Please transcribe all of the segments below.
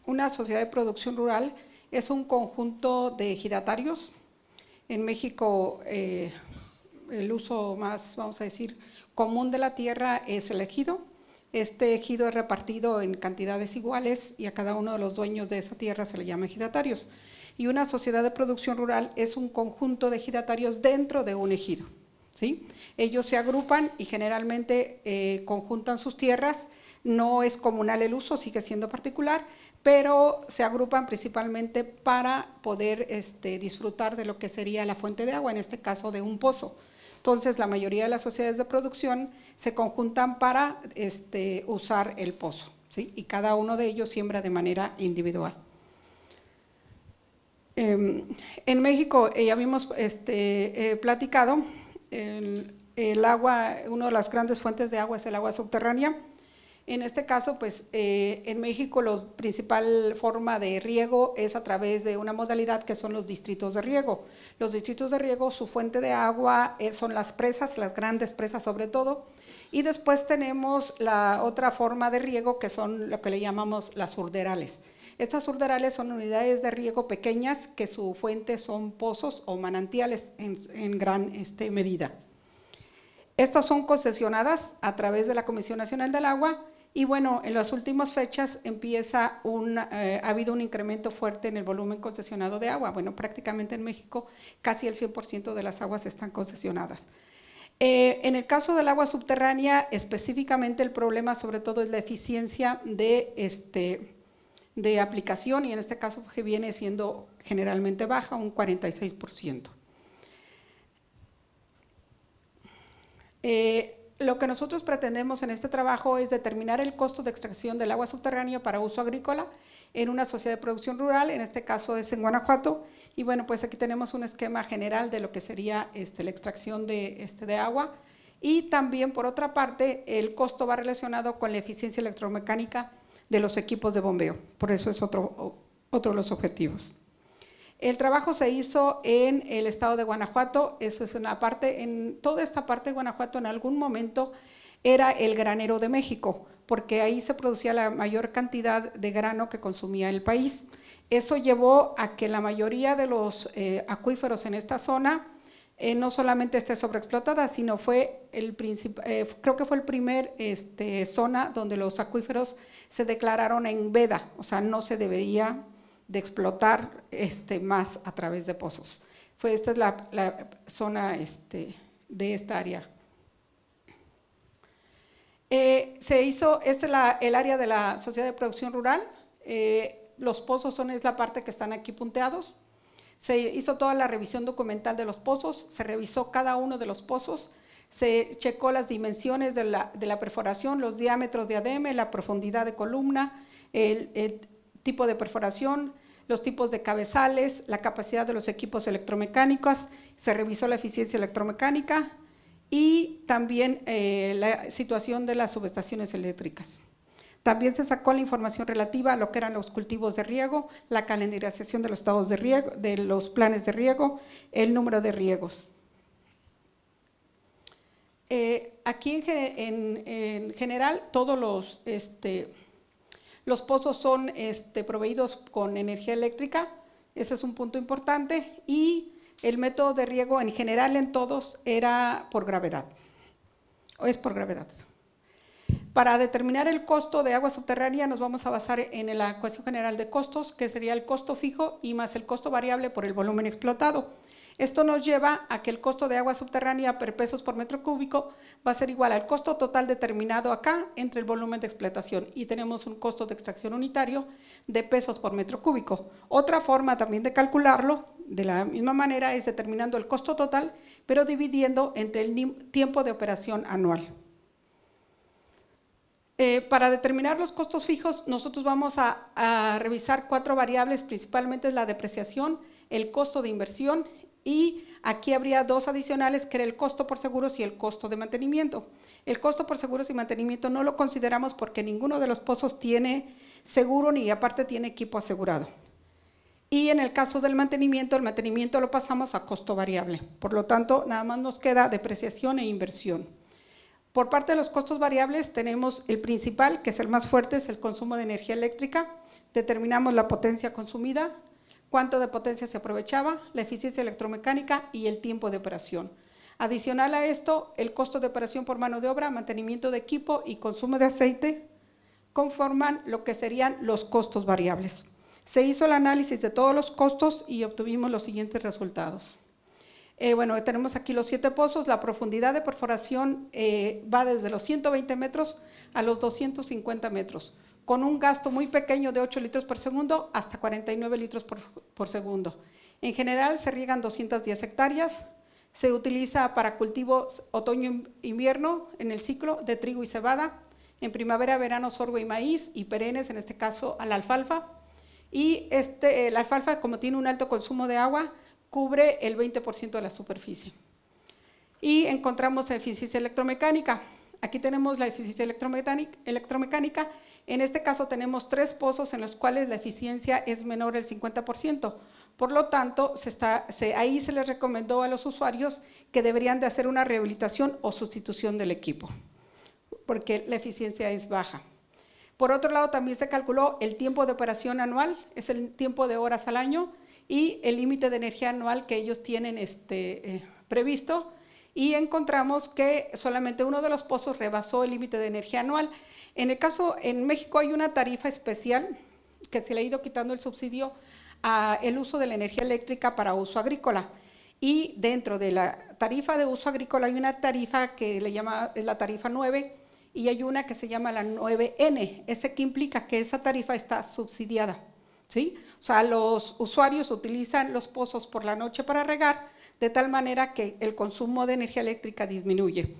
Una sociedad de producción rural es un conjunto de ejidatarios. En México el uso más, vamos a decir, común de la tierra es el ejido. Este ejido es repartido en cantidades iguales y a cada uno de los dueños de esa tierra se le llama ejidatarios. Y una sociedad de producción rural es un conjunto de ejidatarios dentro de un ejido, ¿sí? Ellos se agrupan y generalmente conjuntan sus tierras. No es comunal el uso, sigue siendo particular, pero se agrupan principalmente para poder disfrutar de lo que sería la fuente de agua, en este caso de un pozo. Entonces, la mayoría de las sociedades de producción se conjuntan para usar el pozo, ¿sí? Y cada uno de ellos siembra de manera individual. En México ya habíamos platicado, el agua, una de las grandes fuentes de agua es el agua subterránea. En este caso, pues en México la principal forma de riego es a través de una modalidad que son los distritos de riego. Los distritos de riego, su fuente de agua son las presas, las grandes presas sobre todo, y después tenemos la otra forma de riego que son lo que le llamamos las urderales. Estas urderales son unidades de riego pequeñas que su fuente son pozos o manantiales en gran medida. Estas son concesionadas a través de la Comisión Nacional del Agua y bueno, en las últimas fechas ha habido un incremento fuerte en el volumen concesionado de agua. Bueno, prácticamente en México casi el 100% de las aguas están concesionadas. En el caso del agua subterránea, específicamente el problema sobre todo es la eficiencia de aplicación y en este caso que viene siendo generalmente baja, un 46%. Lo que nosotros pretendemos en este trabajo es determinar el costo de extracción del agua subterránea para uso agrícola en una sociedad de producción rural, en este caso es en Guanajuato, y bueno, pues aquí tenemos un esquema general de lo que sería la extracción de agua, y también por otra parte el costo va relacionado con la eficiencia electromecánica de los equipos de bombeo, por eso es otro de los objetivos. El trabajo se hizo en el estado de Guanajuato, esa es una parte, en toda esta parte de Guanajuato en algún momento era el granero de México, porque ahí se producía la mayor cantidad de grano que consumía el país. Eso llevó a que la mayoría de los acuíferos en esta zona no solamente esté sobreexplotada, sino fue creo que fue el primer zona donde los acuíferos se declararon en veda, o sea, no se debería de explotar más a través de pozos. Esta es la zona de esta área. Se hizo, esta es el área de la sociedad de producción rural, los pozos es la parte que están aquí punteados. Se hizo toda la revisión documental de los pozos, se revisó cada uno de los pozos, se checó las dimensiones de la perforación, los diámetros de ADM, la profundidad de columna, el tipo de perforación, los tipos de cabezales, la capacidad de los equipos electromecánicos, se revisó la eficiencia electromecánica y también la situación de las subestaciones eléctricas. También se sacó la información relativa a lo que eran los cultivos de riego, la calendarización de los estados de riego, de los planes de riego, el número de riegos. Aquí en general todos los pozos son proveídos con energía eléctrica, ese es un punto importante, y el método de riego en general en todos era por gravedad, o es por gravedad. Para determinar el costo de agua subterránea nos vamos a basar en la ecuación general de costos, que sería el costo fijo y más el costo variable por el volumen explotado. Esto nos lleva a que el costo de agua subterránea per pesos por metro cúbico va a ser igual al costo total determinado acá entre el volumen de explotación y tenemos un costo de extracción unitario de pesos por metro cúbico. Otra forma también de calcularlo de la misma manera es determinando el costo total, pero dividiendo entre el tiempo de operación anual. Para determinar los costos fijos, nosotros vamos a revisar 4 variables, principalmente es la depreciación, el costo de inversión y aquí habría 2 adicionales que era el costo por seguros y el costo de mantenimiento. El costo por seguros y mantenimiento no lo consideramos porque ninguno de los pozos tiene seguro ni aparte tiene equipo asegurado. Y en el caso del mantenimiento, el mantenimiento lo pasamos a costo variable, por lo tanto nada más nos queda depreciación e inversión. Por parte de los costos variables tenemos el principal, que es el más fuerte, es el consumo de energía eléctrica. determinamos la potencia consumida, cuánto de potencia se aprovechaba, la eficiencia electromecánica y el tiempo de operación. Adicional a esto, el costo de operación por mano de obra, mantenimiento de equipo y consumo de aceite conforman lo que serían los costos variables. Se hizo el análisis de todos los costos y obtuvimos los siguientes resultados. Bueno, tenemos aquí los 7 pozos, la profundidad de perforación va desde los 120 metros a los 250 metros, con un gasto muy pequeño de 8 litros por segundo hasta 49 litros por segundo. En general se riegan 210 hectáreas, se utiliza para cultivos otoño-invierno en el ciclo de trigo y cebada, en primavera, verano, sorgo y maíz, y perennes, en este caso, a la alfalfa. Y la alfalfa, como tiene un alto consumo de agua, cubre el 20% de la superficie. Y encontramos la eficiencia electromecánica. Aquí tenemos la eficiencia electromecánica. En este caso tenemos 3 pozos en los cuales la eficiencia es menor del 50%. Por lo tanto, ahí se les recomendó a los usuarios que deberían de hacer una rehabilitación o sustitución del equipo, porque la eficiencia es baja. Por otro lado, también se calculó el tiempo de operación anual, es el tiempo de horas al año, y el límite de energía anual que ellos tienen previsto, y encontramos que solamente uno de los pozos rebasó el límite de energía anual. En México hay una tarifa especial que se le ha ido quitando el subsidio al uso de la energía eléctrica para uso agrícola, y dentro de la tarifa de uso agrícola hay una tarifa que es la tarifa 9, y hay una que se llama la 9N, que implica que esa tarifa está subsidiada, ¿sí? O sea, los usuarios utilizan los pozos por la noche para regar, de tal manera que el consumo de energía eléctrica disminuye.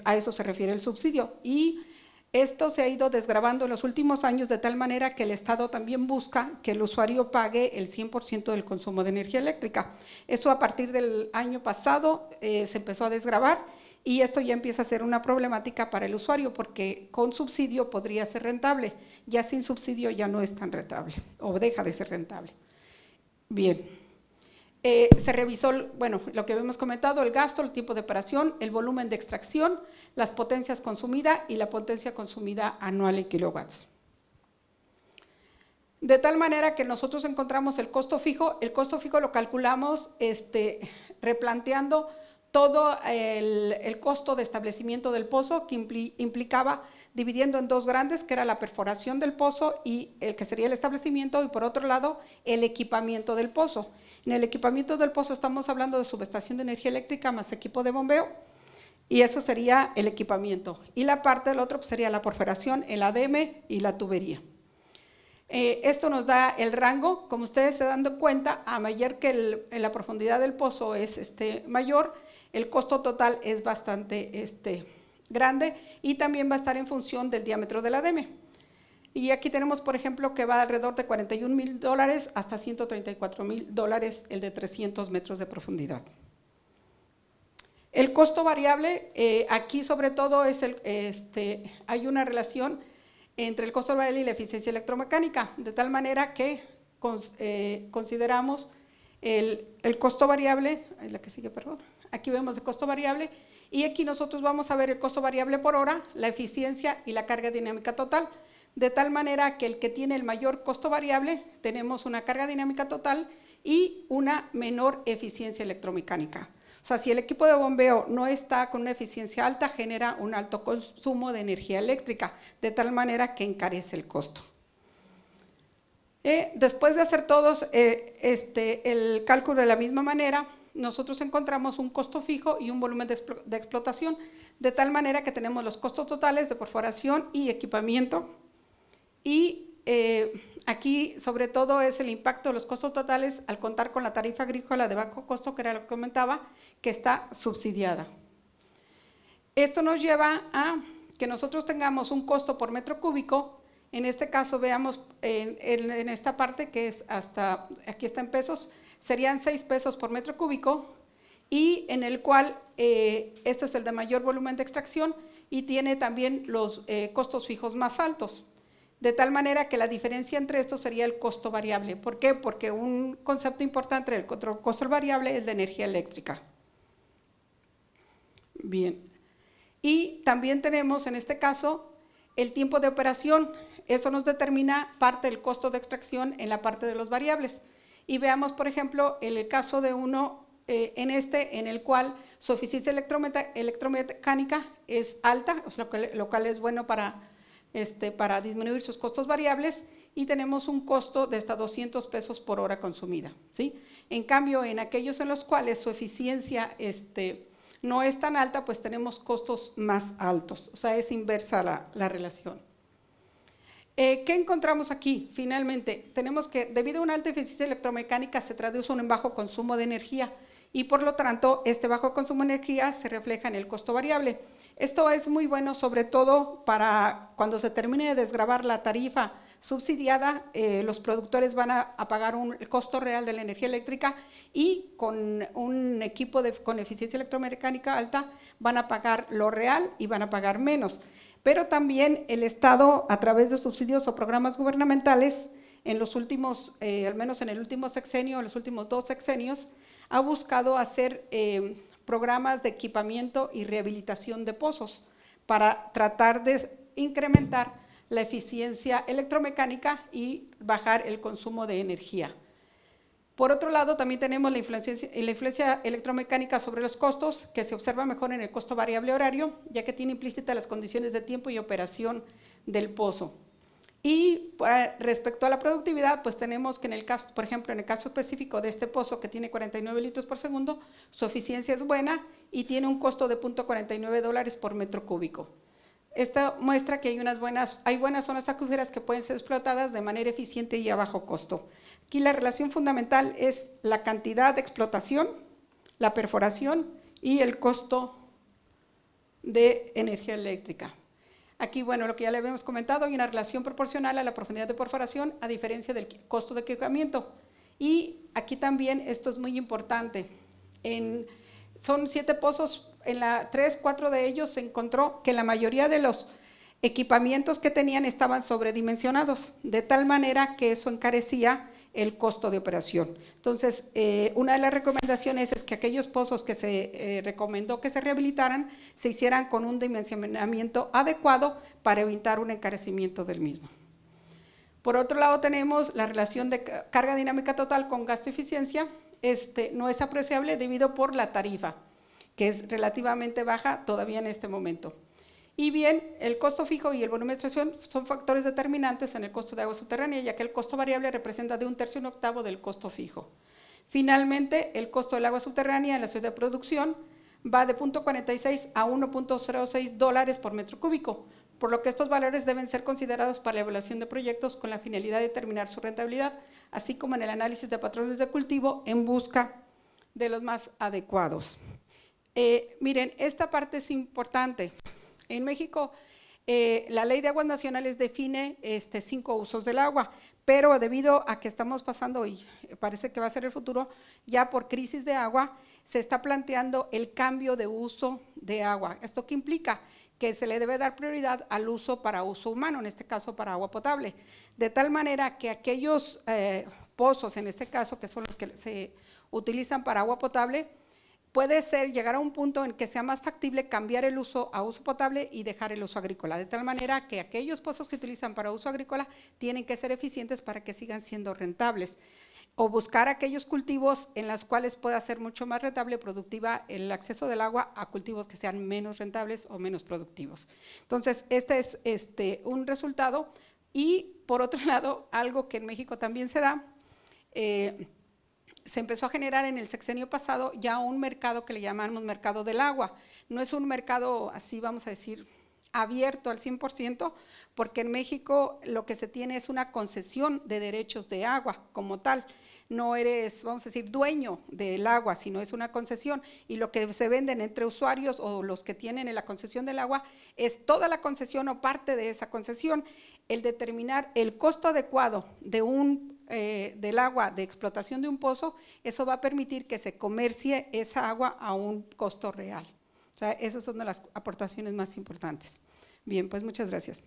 A eso se refiere el subsidio, y esto se ha ido desgravando en los últimos años de tal manera que el Estado también busca que el usuario pague el 100% del consumo de energía eléctrica. Eso a partir del año pasado se empezó a desgravar, y esto ya empieza a ser una problemática para el usuario, porque con subsidio podría ser rentable, ya sin subsidio ya no es tan rentable, o deja de ser rentable. Bien, se revisó, bueno, lo que habíamos comentado, el gasto, el tiempo de operación, el volumen de extracción, las potencias consumidas y la potencia consumida anual en kilowatts. De tal manera que nosotros encontramos el costo fijo lo calculamos replanteando todo el costo de establecimiento del pozo, que implicaba dividiendo en 2 grandes, que era la perforación del pozo y el que sería el establecimiento, y por otro lado el equipamiento del pozo. En el equipamiento del pozo estamos hablando de subestación de energía eléctrica más equipo de bombeo, y eso sería el equipamiento. Y la parte del otro pues, sería la perforación, el ADM y la tubería. Esto nos da el rango, como ustedes se dan cuenta, a mayor que la profundidad del pozo es mayor, el costo total es bastante grande, y también va a estar en función del diámetro del ADM. Y aquí tenemos, por ejemplo, que va alrededor de $41,000 hasta $134,000 el de 300 metros de profundidad. El costo variable, aquí sobre todo hay una relación entre el costo variable y la eficiencia electromecánica, de tal manera que consideramos el costo variable, es la que sigue, perdón. Aquí vemos el costo variable, y aquí nosotros vamos a ver el costo variable por hora, la eficiencia y la carga dinámica total, de tal manera que el que tiene el mayor costo variable, tenemos una carga dinámica total y una menor eficiencia electromecánica. O sea, si el equipo de bombeo no está con una eficiencia alta, genera un alto consumo de energía eléctrica, de tal manera que encarece el costo. Después de hacer todos el cálculo de la misma manera, nosotros encontramos un costo fijo y un volumen de explotación, de tal manera que tenemos los costos totales de perforación y equipamiento, y aquí sobre todo es el impacto de los costos totales al contar con la tarifa agrícola de bajo costo, que era lo que comentaba, que está subsidiada. Esto nos lleva a que nosotros tengamos un costo por metro cúbico. En este caso veamos en esta parte que es hasta, aquí está en pesos, serían 6 pesos por metro cúbico, y en el cual este es el de mayor volumen de extracción y tiene también los costos fijos más altos, de tal manera que la diferencia entre estos sería el costo variable. ¿Por qué? Porque un concepto importante del costo variable es de energía eléctrica. Bien, y también tenemos en este caso el tiempo de operación. eso nos determina parte del costo de extracción en la parte de los variables. Y veamos, por ejemplo, el caso de uno en el cual su eficiencia electromecánica es alta, lo cual es bueno para disminuir sus costos variables, y tenemos un costo de hasta 200 pesos por hora consumida, ¿sí? En cambio, en aquellos en los cuales su eficiencia no es tan alta, pues tenemos costos más altos, o sea, es inversa la relación. ¿Qué encontramos aquí? Finalmente, tenemos que debido a una alta eficiencia electromecánica se traduce en un bajo consumo de energía y por lo tanto este bajo consumo de energía se refleja en el costo variable. Esto es muy bueno sobre todo para cuando se termine de desgravar la tarifa subsidiada, los productores van a pagar el costo real de la energía eléctrica y con un equipo con eficiencia electromecánica alta van a pagar lo real y van a pagar menos. Pero también el Estado, a través de subsidios o programas gubernamentales, en los últimos, al menos en el último sexenio, en los últimos 2 sexenios, ha buscado hacer programas de equipamiento y rehabilitación de pozos para tratar de incrementar la eficiencia electromecánica y bajar el consumo de energía. Por otro lado, también tenemos la influencia electromecánica sobre los costos, que se observa mejor en el costo variable horario, ya que tiene implícitas las condiciones de tiempo y operación del pozo. Y respecto a la productividad, pues tenemos que en el caso, por ejemplo, en el caso específico de este pozo que tiene 49 litros por segundo, su eficiencia es buena y tiene un costo de $0.49 por metro cúbico. Esto muestra que hay buenas zonas acuíferas que pueden ser explotadas de manera eficiente y a bajo costo. Aquí la relación fundamental es la cantidad de explotación, la perforación y el costo de energía eléctrica. Aquí, bueno, lo que ya le habíamos comentado, hay una relación proporcional a la profundidad de perforación a diferencia del costo de equipamiento. Y aquí también esto es muy importante. Son 7 pozos, en 3, 4 de ellos se encontró que la mayoría de los equipamientos que tenían estaban sobredimensionados, de tal manera que eso encarecía el costo de operación. Entonces, una de las recomendaciones es que aquellos pozos que se recomendó que se rehabilitaran, se hicieran con un dimensionamiento adecuado para evitar un encarecimiento del mismo. Por otro lado, tenemos la relación de carga dinámica total con gasto-eficiencia. No es apreciable debido por la tarifa, que es relativamente baja todavía en este momento. Y bien, el costo fijo y el volumen de extracción son factores determinantes en el costo de agua subterránea, ya que el costo variable representa de 1/3 a 1/8 del costo fijo. Finalmente, el costo del agua subterránea en la ciudad de producción va de $0.46 a $1.06 por metro cúbico, por lo que estos valores deben ser considerados para la evaluación de proyectos con la finalidad de determinar su rentabilidad, así como en el análisis de patrones de cultivo en busca de los más adecuados. Miren, esta parte es importante. En México, la Ley de Aguas Nacionales define 5 usos del agua, pero debido a que estamos pasando, y parece que va a ser el futuro, ya por crisis de agua, se está planteando el cambio de uso de agua. ¿Esto qué implica? Que se le debe dar prioridad al uso para uso humano, en este caso para agua potable, de tal manera que aquellos pozos, en este caso, que son los que se utilizan para agua potable, puede ser llegar a un punto en que sea más factible cambiar el uso a uso potable y dejar el uso agrícola, de tal manera que aquellos pozos que utilizan para uso agrícola tienen que ser eficientes para que sigan siendo rentables, o buscar aquellos cultivos en los cuales pueda ser mucho más rentable y productiva el acceso del agua a cultivos que sean menos rentables o menos productivos. Entonces, este es un resultado. Y por otro lado, algo que en México también se da, se empezó a generar en el sexenio pasado ya un mercado que le llamamos mercado del agua. No es un mercado así, vamos a decir, abierto al 100%, porque en México lo que se tiene es una concesión de derechos de agua como tal. No eres, vamos a decir, dueño del agua, sino es una concesión, y lo que se venden entre usuarios o los que tienen la concesión del agua es toda la concesión o parte de esa concesión. El determinar el costo adecuado del agua de explotación de un pozo, eso va a permitir que se comercie esa agua a un costo real. O sea, esas son de las aportaciones más importantes. Bien, pues muchas gracias.